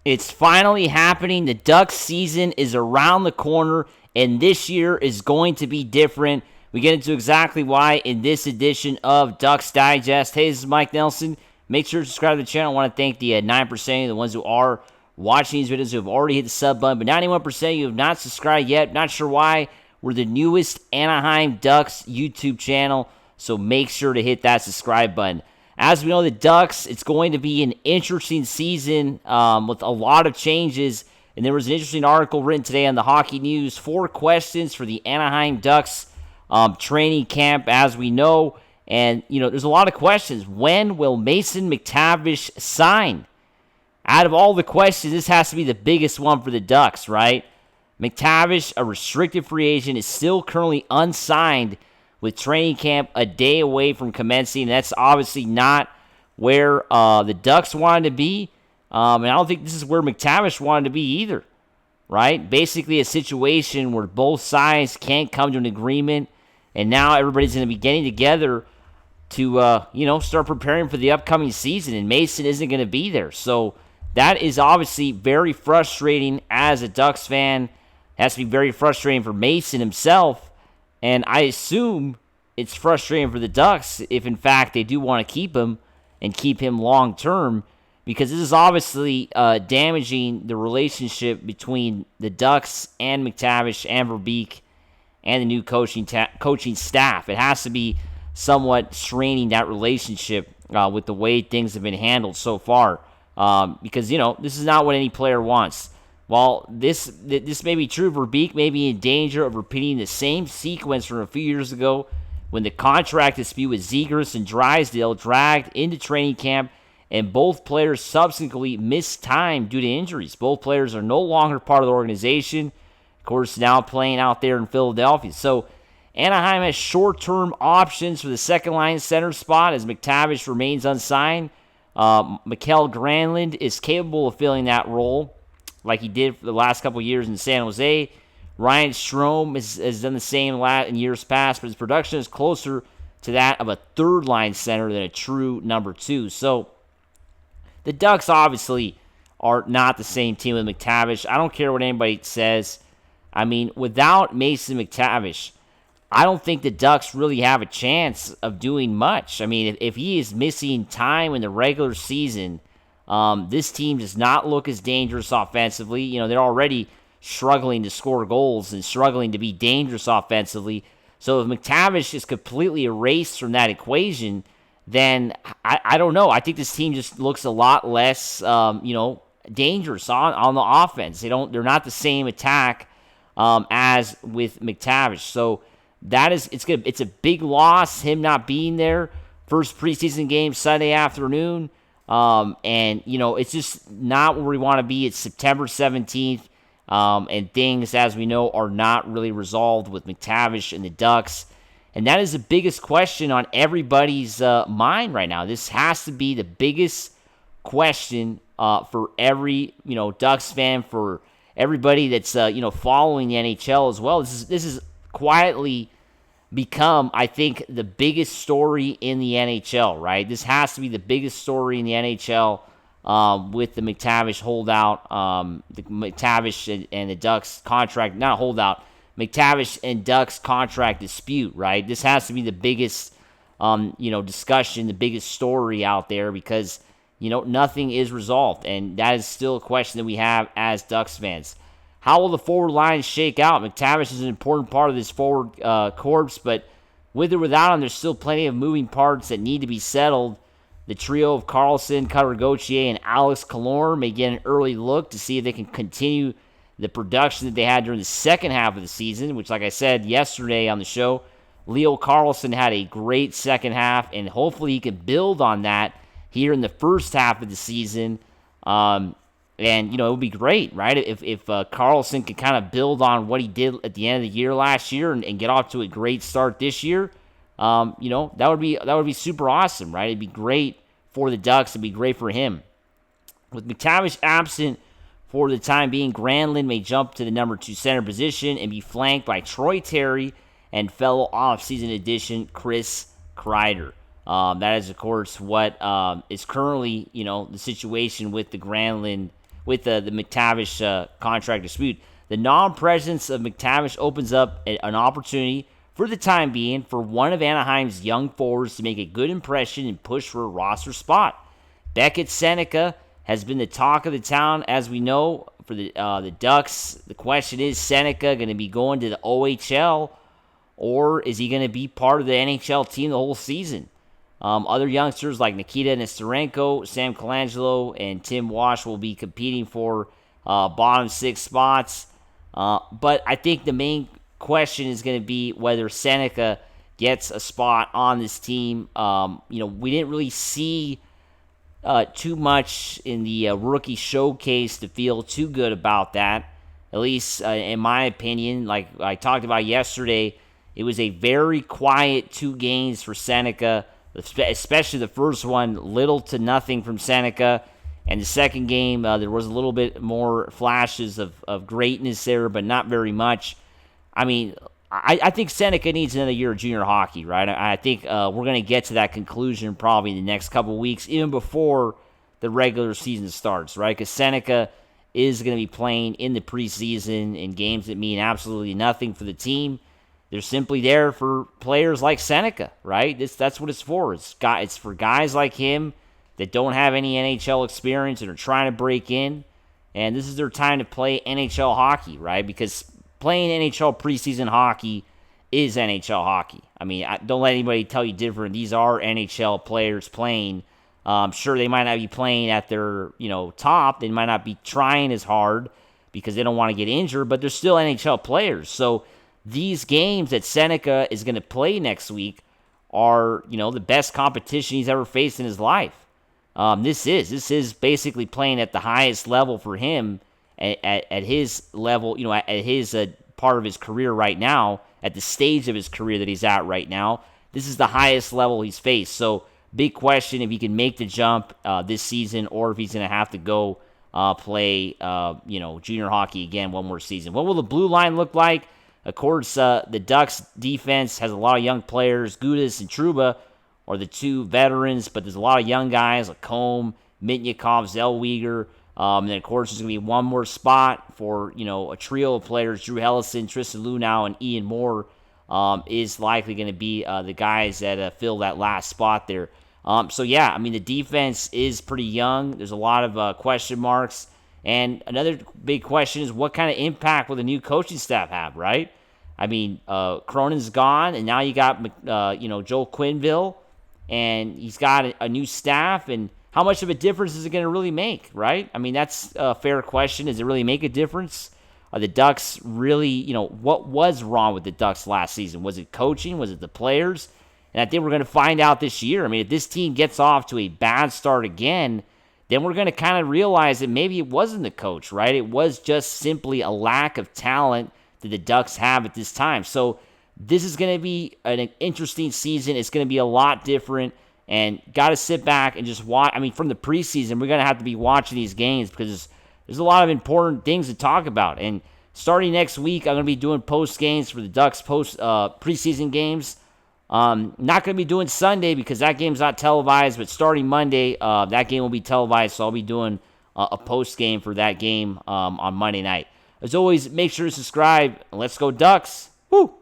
It's finally happening. The Ducks season is around the corner, and this year is going to be different. We get into exactly why in this edition of Ducks Digest. Hey, this is Mike Nelson. Make sure to subscribe to the channel. I want to thank the 9% of the ones who are watching these videos who have already hit the sub button, but 91% you have not subscribed yet. Not sure why. We're the newest Anaheim Ducks YouTube channel, so make sure to hit that subscribe button. As we know, the Ducks, it's going to be an interesting season with a lot of changes. And there was an interesting article written today on the Hockey News. 4 questions for the Anaheim Ducks training camp, as we know. And, there's a lot of questions. When will Mason McTavish sign? Out of all the questions, this has to be the biggest one for the Ducks, right? McTavish, a restricted free agent, is still currently unsigned with training camp a day away from commencing. That's obviously not where the Ducks wanted to be. And I don't think this is where McTavish wanted to be either, right? Basically a situation where both sides can't come to an agreement, and now everybody's going to be getting together to, start preparing for the upcoming season, and Mason isn't going to be there. So that is obviously very frustrating as a Ducks fan. It has to be very frustrating for Mason himself. And I assume it's frustrating for the Ducks if, in fact, they do want to keep him and keep him long-term, because this is obviously damaging the relationship between the Ducks and McTavish and Verbeek and the new coaching staff. It has to be somewhat straining that relationship with the way things have been handled so far, because, this is not what any player wants. While this may be true, Verbeek may be in danger of repeating the same sequence from a few years ago when the contract dispute with Zegras and Drysdale dragged into training camp and both players subsequently missed time due to injuries. Both players are no longer part of the organization, of course, now playing out there in Philadelphia. So Anaheim has short-term options for the second-line center spot as McTavish remains unsigned. Mikael Granlund is capable of filling that role like he did for the last couple of years in San Jose. Ryan Strome has done the same in years past, but his production is closer to that of a third-line center than a true number 2. So the Ducks obviously are not the same team with McTavish. I don't care what anybody says. I mean, without Mason McTavish, I don't think the Ducks really have a chance of doing much. I mean, if he is missing time in the regular season, this team does not look as dangerous offensively. They're already struggling to score goals and struggling to be dangerous offensively. So if McTavish is completely erased from that equation, then I don't know. I think this team just looks a lot less, dangerous on the offense. They're not the same attack as with McTavish. So it's a big loss, him not being there. First preseason game Sunday afternoon. It's just not where we want to be. It's September 17th, and things, as we know, are not really resolved with McTavish and the Ducks. And that is the biggest question on everybody's mind right now. This has to be the biggest question for every, Ducks fan, for everybody that's, following the NHL as well. This is quietly become, I think, the biggest story in the NHL, right? This has to be the biggest story in the NHL with the McTavish holdout, the McTavish and the Ducks contract, not holdout, McTavish and Ducks contract dispute, right? This has to be the biggest, discussion, the biggest story out there because, nothing is resolved, and that is still a question that we have as Ducks fans. How will the forward line shake out? McTavish is an important part of this forward corps, but with or without him, there's still plenty of moving parts that need to be settled. The trio of Carlson, Cutter Gauthier, and Alex Killorn may get an early look to see if they can continue the production that they had during the second half of the season, which, like I said yesterday on the show, Leo Carlson had a great second half, and hopefully he can build on that here in the first half of the season. And, it would be great, right, if Carlson could kind of build on what he did at the end of the year last year and get off to a great start this year. That would be super awesome, right? It'd be great for the Ducks. It'd be great for him. With McTavish absent for the time being, Granlund may jump to the number 2 center position and be flanked by Troy Terry and fellow offseason addition Chris Kreider. That is, of course, what is currently, the situation with the Granlund, with the McTavish contract dispute. The non-presence of McTavish opens up an opportunity for the time being for one of Anaheim's young forwards to make a good impression and push for a roster spot. Beckett Seneca has been the talk of the town, as we know, for the Ducks. The question is, Seneca going to be going to the OHL, or is he going to be part of the NHL team the whole season? Other youngsters like Nikita Nesterenko, Sam Colangelo, and Tim Walsh will be competing for bottom 6 spots. But I think the main question is going to be whether Seneca gets a spot on this team. We didn't really see too much in the rookie showcase to feel too good about that. At least in my opinion, like I talked about yesterday, it was a very quiet 2 games for Seneca, especially the first one, little to nothing from Seneca. And the second game, there was a little bit more flashes of greatness there, but not very much. I mean, I think Seneca needs another year of junior hockey, right? I think we're going to get to that conclusion probably in the next couple of weeks, even before the regular season starts, right? Because Seneca is going to be playing in the preseason in games that mean absolutely nothing for the team. They're simply there for players like Seneca, right? That's what it's for. It's for guys like him that don't have any NHL experience and are trying to break in, and this is their time to play NHL hockey, right? Because playing NHL preseason hockey is NHL hockey. I mean, don't let anybody tell you different. These are NHL players playing. Sure, they might not be playing at their top. They might not be trying as hard because they don't want to get injured, but they're still NHL players. So these games that Seneca is going to play next week are, the best competition he's ever faced in his life. This is basically playing at the highest level for him at his level, at his part of his career right now, at the stage of his career that he's at right now. This is the highest level he's faced. So big question if he can make the jump this season, or if he's going to have to go play, junior hockey again one more season. What will the blue line look like? Of course, the Ducks defense has a lot of young players. Gudas and Trouba are the 2 veterans, but there's a lot of young guys like Combe, Mitnyakov, Zellweger. And then, of course, there's going to be one more spot for, a trio of players. Drew Hellison, Tristan Lunow, and Ian Moore is likely going to be the guys that fill that last spot there. The defense is pretty young. There's a lot of question marks. And another big question is, what kind of impact will the new coaching staff have, right? I mean, Cronin's gone, and now you got, Joel Quenneville, and he's got a new staff, and how much of a difference is it going to really make, right? I mean, that's a fair question. Does it really make a difference? Are the Ducks really, what was wrong with the Ducks last season? Was it coaching? Was it the players? And I think we're going to find out this year. I mean, if this team gets off to a bad start again, then we're going to kind of realize that maybe it wasn't the coach, right? It was just simply a lack of talent that the Ducks have at this time. So this is going to be an interesting season. It's going to be a lot different, and got to sit back and just watch. I mean, from the preseason, we're going to have to be watching these games because there's a lot of important things to talk about. And starting next week, I'm going to be doing post games for the Ducks preseason games. Not going to be doing Sunday because that game's not televised, but starting Monday, that game will be televised, so I'll be doing a post game for that game on Monday night. As always, make sure to subscribe. Let's go Ducks! Woo!